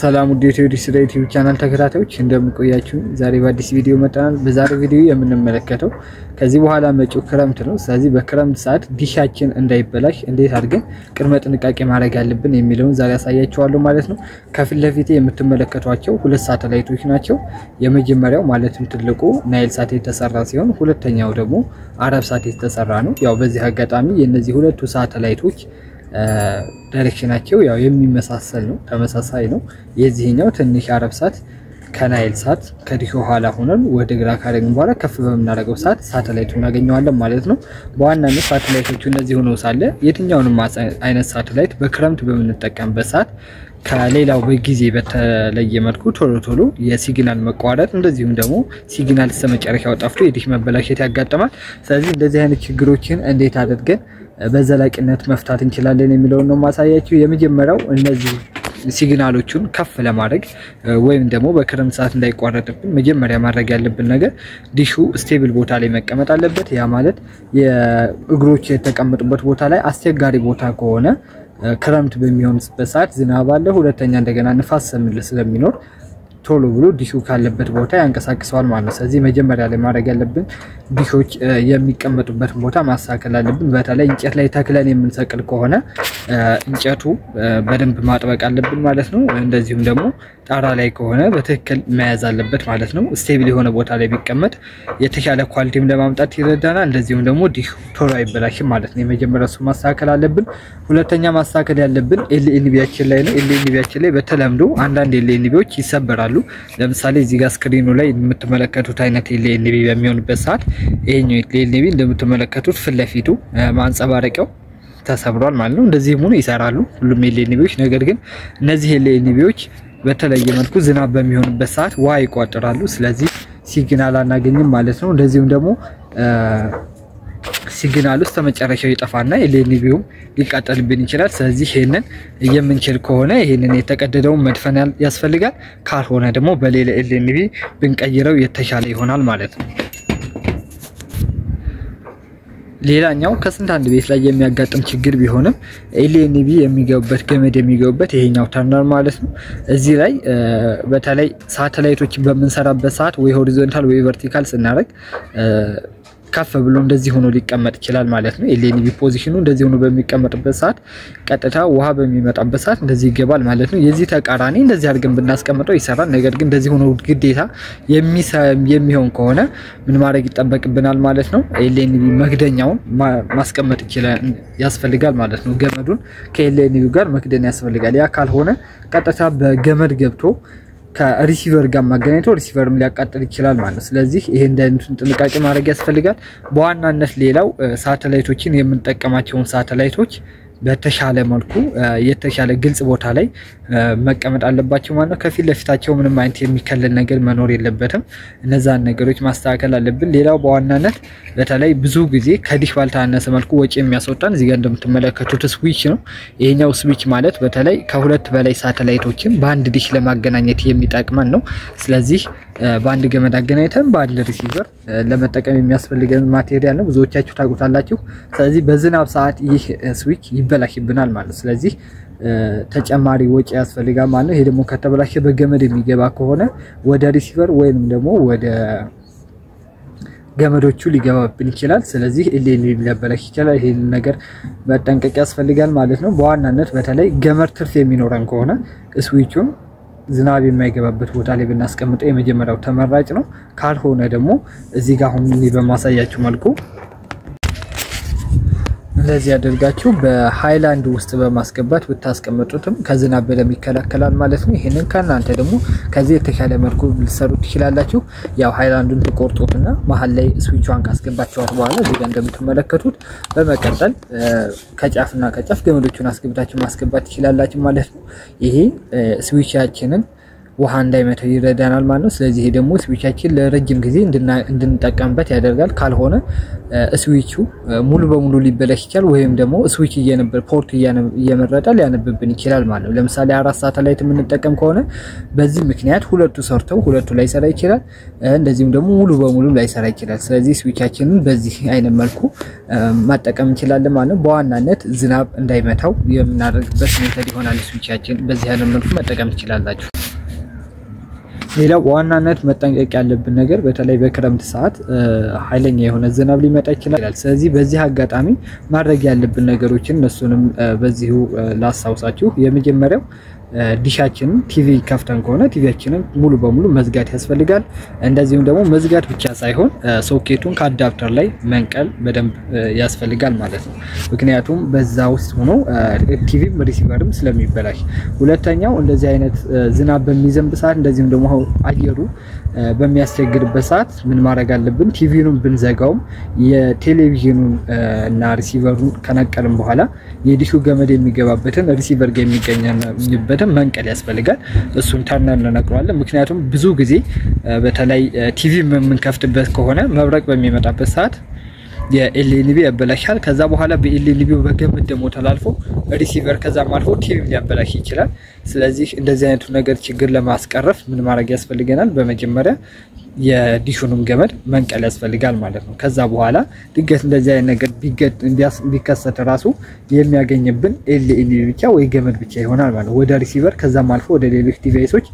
ሰላም ውድ ዩቲዩብ ቻናል ተከታታዮች እንደምቆያችሁ ዛሬ በአዲስ ቪዲዮ መጣናል። በዛሬው ቪዲዮ የምንመለከተው ከዚህ በኋላ መጪው ክረምት ነው። ስለዚህ በክረምት ሰዓት ዲሻችን እንዳይበላሽ እንዴት አድርገን ቅድመ ጥንቃቄ ማድረግ ያለብን የሚለውን ዛሬ አሳያችኋለሁ ማለት ነው። ከፊት ለፊቴ የምትመለከቷቸው ሁለት ሳተላይቶች ናቸው። የመጀመሪያው ማለትም ትልቁ ናይል ሳት የተሰራ ሲሆን ሁለተኛው ደግሞ አረብ ሳት የተሰራ ነው። ያው በዚህ አጋጣሚ የነዚህ ሁለቱ ሳተላይቶች ዳይሬክሽናቸው ያው የሚመሳሰል ነው፣ ተመሳሳይ ነው። የዚህኛው ትንሽ አረብ ሳት ከናይል ሳት ከዲሾ ኋላ ሆነን ወደ ግራ ካደረግን በኋላ ከፍ በመናረገው ሰዓት ሳተላይቱን እናገኘዋለን ማለት ነው። በዋናነት ሳተላይቶቹ እነዚህ ሆነው ሳለ የትኛውንም አይነት ሳተላይት በክረምት በምንጠቀምበት ሰዓት ከሌላው በጊዜ በተለየ መልኩ ቶሎ የሲግናል መቋረጥ እንደዚሁም ደግሞ ሲግናል ተመጨረሻው ጠፍቶ የዲሽ መበላሸት ያጋጥማል። ስለዚህ እንደዚህ አይነት ችግሮችን እንዴት አድርገን በዘላቂነት መፍታት እንችላለን የሚለው ነው ማሳያችሁ። የመጀመሪያው እነዚህ ሲግናሎቹን ከፍ ለማድረግ ወይም ደግሞ በክረምት ሰዓት እንዳይቋረጥብን መጀመሪያ ማድረግ ያለብን ነገር ዲሹ ስቴብል ቦታ ላይ መቀመጥ አለበት። ያ ማለት የእግሮች የተቀመጡበት ቦታ ላይ አስቸጋሪ ቦታ ከሆነ ክረምት በሚሆንበት ሰዓት ዝናብ አለ፣ ሁለተኛ እንደገና ንፋስ ስለሚኖር ቶሎ ብሎ ዲሹ ካለበት ቦታ ያንቀሳቅሰዋል ማለት ነው። ስለዚህ መጀመሪያ ላይ ማድረግ ያለብን ዲሾች የሚቀመጡበት ቦታ ማስተካከል አለብን። በተለይ እንጨት ላይ ተክለን የምንሰቅል ከሆነ እንጨቱ በደንብ ማጥበቅ አለብን ማለት ነው። እንደዚሁም ደግሞ ጣራ ላይ ከሆነ በትክክል መያዝ አለበት ማለት ነው። ስቴብል የሆነ ቦታ ላይ ቢቀመጥ የተሻለ ኳሊቲም ለማምጣት ይረዳናል። እንደዚሁም ደግሞ ዲሹ ቶሎ አይበላሽም ማለት ነው። የመጀመሪያው እሱ ማስተካከል አለብን። ሁለተኛ ማስተካከል ያለብን ኤልኤንቢያችን ላይ ነው። ኤልኤንቢያችን ላይ በተለምዶ አንዳንድ ኤልኤንቢዎች ይሰበራሉ። ለምሳሌ እዚህ ጋር ስክሪኑ ላይ የምትመለከቱት አይነት ኤልኤንቢ በሚሆንበት ሰዓት ይሄኛው ኤልኤንቢ እንደምትመለከቱት ፍለፊቱ ማንጸባረቂያው ተሰብሯል ማለት ነው። እንደዚህ ሆኖ ይሰራሉ ሁሉም ኤልኤንቢዎች። ነገር ግን እነዚህ ኤልኤንቢዎች በተለየ መልኩ ዝናብ በሚሆንበት ሰዓት ውሃ ይቋጥራሉ። ስለዚህ ሲግናል አናገኝም ማለት ነው። እንደዚሁም ደግሞ ሲግናል ውስጥ ተመጨረሻው ይጠፋና ኤልኤንቢው ሊቃጠልብን ይችላል። ስለዚህ ይሄንን የምንችል ከሆነ ይሄንን የተቀደደውን መድፈን ያስፈልጋል። ካልሆነ ደግሞ በሌላ ኤልኤንቢ ብንቀይረው የተሻለ ይሆናል ማለት ነው። ሌላኛው ከስንት አንድ ቤት ላይ የሚያጋጥም ችግር ቢሆንም ኤልኤንቢ የሚገቡበት ገመድ የሚገቡበት ይሄኛው ተርሚናል ማለት ነው። እዚህ ላይ በተለይ ሳተላይቶችን በመንሰራበት ሰዓት ወይ ሆሪዞንታል ወይ ቨርቲካል ስናደርግ ከፍ ብሎ እንደዚህ ሆኖ ሊቀመጥ ይችላል ማለት ነው። ኤልኤንቢ ፖዚሽኑ እንደዚህ ሆኖ በሚቀመጥበት ሰዓት ቀጥታ ውሃ በሚመጣበት ሰዓት እንደዚህ ይገባል ማለት ነው። የዚህ ተቃራኒ እንደዚህ አድርገን ብናስቀምጠው ይሰራል። ነገር ግን እንደዚህ ሆኖ ግዴታ የሚሆን ከሆነ ምን ማድረግ ይጠበቅብናል ማለት ነው። ኤልኤንቢ መክደኛውን ማስቀመጥ ያስፈልጋል ማለት ነው። ገመዱን ከኤልኤንቢ ጋር መክደን ያስፈልጋል። ያ ካልሆነ ቀጥታ በገመድ ገብቶ ከሪሲቨር ጋር ማገናኘቱ ሪሲቨርም ሊያቃጥል ይችላል ማለት ነው። ስለዚህ ይሄ እንደንቱን ጥንቃቄ ማድረግ ያስፈልጋል። በዋናነት ሌላው ሳተላይቶችን የምንጠቀማቸውን ሳተላይቶች በተሻለ መልኩ የተሻለ ግልጽ ቦታ ላይ መቀመጥ አለባቸው ማለት ነው። ከፊት ለፊታቸው ምንም አይነት የሚከለል ነገር መኖር የለበትም። እነዛን ነገሮች ማስተካከል አለብን። ሌላው በዋናነት በተለይ ብዙ ጊዜ ከዲሽ ባልታነሰ መልኩ ወጪ የሚያስወጣን እዚህ ጋር እንደምትመለከቱት ስዊች ነው። ይሄኛው ስዊች ማለት በተለይ ከሁለት በላይ ሳተላይቶችን በአንድ ዲሽ ለማገናኘት የሚጠቅመን ነው። ስለዚህ በአንድ ገመድ አገናኝተን በአንድ ሪሲቨር ለመጠቀም የሚያስፈልገን ማቴሪያል ነው። ብዙዎቻችሁ ታውቁታላችሁ። ስለዚህ በዝናብ ሰዓት ይህ ስዊች ይበላሽብናል ማለት። ስለዚህ ተጨማሪ ወጪ ያስፈልጋል ማለት ነው። ይሄ ደግሞ ከተበላሸ በገመድ የሚገባ ከሆነ ወደ ሪሲቨር ወይንም ደግሞ ወደ ገመዶቹ ሊገባብን ይችላል። ስለዚህ ኤልኤንቢ ሊበላሽ ይችላል። ይሄን ነገር መጠንቀቅ ያስፈልጋል ማለት ነው። በዋናነት በተለይ ገመድ ትርፍ የሚኖረን ከሆነ ስዊቹን ዝናብ የማይገባበት ቦታ ላይ ብናስቀምጠው የመጀመሪያው ተመራጭ ነው። ካልሆነ ደግሞ እዚህ ጋር አሁን በማሳያችሁ መልኩ እንደዚህ ያደርጋችሁ በሃይላንድ ውስጥ በማስገባት ብታስቀምጡትም ከዝናብ በደም ይከላከላል ማለት ነው። ይሄንን ከናንተ ደግሞ ከዚህ የተሻለ መልኩ ልትሰሩት ትችላላችሁ። ያው ሃይላንዱን ተቆርጦትና መሃል ላይ ስዊቹን ካስገባችኋት በኋላ እዚህ ጋር እንደምትመለከቱት በመቀጠል ከጫፍና ከጫፍ ገመዶቹን አስገብታችሁ ማስገባት ትችላላችሁ ማለት ነው። ይሄ ስዊቻችንን ውሃ እንዳይመታው ይረዳናል ማለት ነው። ስለዚህ ደግሞ ስዊቻችን ለረጅም ጊዜ እንድንጠቀምበት ያደርጋል። ካልሆነ ስዊቹ ሙሉ በሙሉ ሊበላሽ ይችላል ወይም ደግሞ ስዊች ፖርት እየመረጠ ሊያነብብን ይችላል ማለት ነው። ለምሳሌ 4 ሳተላይት የምንጠቀም ከሆነ በዚህ ምክንያት ሁለቱ ሰርተው ሁለቱ ላይ ሰራ ይችላል፣ እንደዚህም ደግሞ ሙሉ በሙሉ ላይ ሰራ ይችላል። ስለዚህ ስዊቻችንን በዚህ አይነት መልኩ ማጠቀም እንችላለን ማለት ነው። በዋናነት ዝናብ እንዳይመታው የምናደርግበት ሜተድ ይሆናል። ስዊቻችን በዚህ አይነት መልኩ መጠቀም ትችላላችሁ። ሌላው በዋናነት መጠንቀቅ ያለብን ነገር በተለይ በክረምት ሰዓት ኃይለኛ የሆነ ዝናብ ሊመጣ ይችላል። ስለዚህ በዚህ አጋጣሚ ማድረግ ያለብን ነገሮችን እነሱንም በዚሁ ላስታውሳችሁ። የመጀመሪያው ዲሻችንን ቲቪ ከፍተን ከሆነ ቲቪያችንን ሙሉ በሙሉ መዝጋት ያስፈልጋል። እንደዚሁም ደግሞ መዝጋት ብቻ ሳይሆን ሶኬቱን ከአዳፕተር ላይ መንቀል በደንብ ያስፈልጋል ማለት ነው። ምክንያቱም በዛ ውስጥ ሆኖ ቲቪም ሪሲቨርም ስለሚበላሽ። ሁለተኛው እንደዚህ አይነት ዝናብ በሚዘንብ ሰዓት እንደዚሁም ደግሞ አየሩ በሚያስቸግርበት ሰዓት ምን ማድረግ አለብን? ቲቪውን ብንዘጋውም የቴሌቪዥኑን እና ሪሲቨሩን ከነቀልን በኋላ የዲሹ ገመድ የሚገባበትን ሪሲቨር ጋር የሚገኘበት መንቀል ያስፈልጋል። እሱን ተርነን እንነቅለዋለን። ምክንያቱም ብዙ ጊዜ በተለይ ቲቪ የምንከፍትበት ከሆነ መብረቅ በሚመጣበት ሰዓት የኤልኢዲ ያበላሻል። ከዛ በኋላ በኤልኢዲው በገመድ ደግሞ ተላልፎ ሪሲቨር ከዛም አልፎ ቲቪ ሊያበላሽ ይችላል። ስለዚህ እንደዚህ አይነቱ ነገር ችግር ለማስቀረፍ ምን ማድረግ ያስፈልገናል? በመጀመሪያ የዲሹንም ገመድ መንቀል ያስፈልጋል ማለት ነው። ከዛ በኋላ ድንገት እንደዚህ አይነት ነገር ቢከሰት ራሱ የሚያገኝብን ኤልኢዲ ብቻ ወይ ገመድ ብቻ ይሆናል ማለት ነው። ወደ ሪሲቨር ከዛም አልፎ ወደ ሌሎች ዲቫይሶች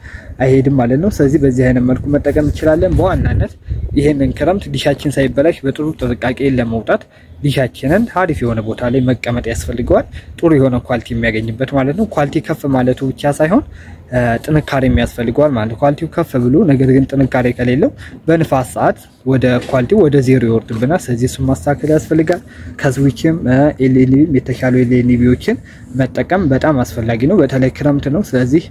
አይሄድም ማለት ነው። ስለዚህ በዚህ አይነት መልኩ መጠቀም እንችላለን። በዋናነት ይሄንን ክረምት ዲሻችን ሳይበላሽ በጥሩ ጥንቃቄ ለመውጣት ዲሻችንን አሪፍ የሆነ ቦታ ላይ መቀመጥ ያስፈልገዋል። ጥሩ የሆነ ኳሊቲ የሚያገኝበት ማለት ነው። ኳሊቲ ከፍ ማለቱ ብቻ ሳይሆን ጥንካሬ የሚያስፈልገዋል ማለት ነው። ኳሊቲው ከፍ ብሎ ነገር ግን ጥንካሬ ከሌለው በንፋስ ሰዓት ወደ ኳሊቲው ወደ ዜሮ ይወርድብናል። ስለዚህ እሱን ማስተካከል ያስፈልጋል። ከስዊችም ኤልኢዲም የተሻሉ ኤልኢዲዎችን መጠቀም በጣም አስፈላጊ ነው። በተለይ ክረምት ነው። ስለዚህ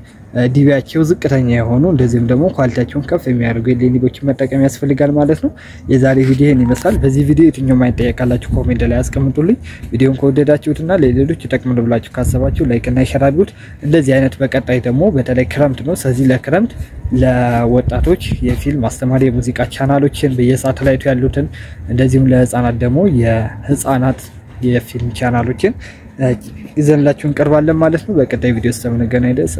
ዲቪያቸው ዝቅተኛ የሆኑ እንደዚህም ደግሞ ኳሊቲያቸውን ከፍ የሚያደርጉ ኤልኢዲዎችን መጠቀም ያስፈልጋል ማለት ነው። የዛሬ ቪዲዮ ይሄን ይመስላል። በዚህ ቪዲዮ የትኛው ማይጠየቃላችሁ ኮሜንት ላይ አስቀምጡልኝ። ቪዲዮን ከወደዳችሁትና ለሌሎች ይጠቅማል ብላችሁ ካሰባችሁ ላይክ እና ሼር አድርጉት። እንደዚህ አይነት በቀጣይ ደግሞ በተለይ ክረምት ነው። ስለዚህ ለክረምት ለወጣቶች የፊልም አስተማሪ የሙዚቃ ቻናሎችን በየሳተላይቱ ያሉትን እንደዚሁም ለህፃናት ደግሞ የህፃናት የፊልም ቻናሎችን ይዘንላችሁ እንቀርባለን ማለት ነው። በቀጣይ ቪዲዮ እስከምንገናኝ ድረስ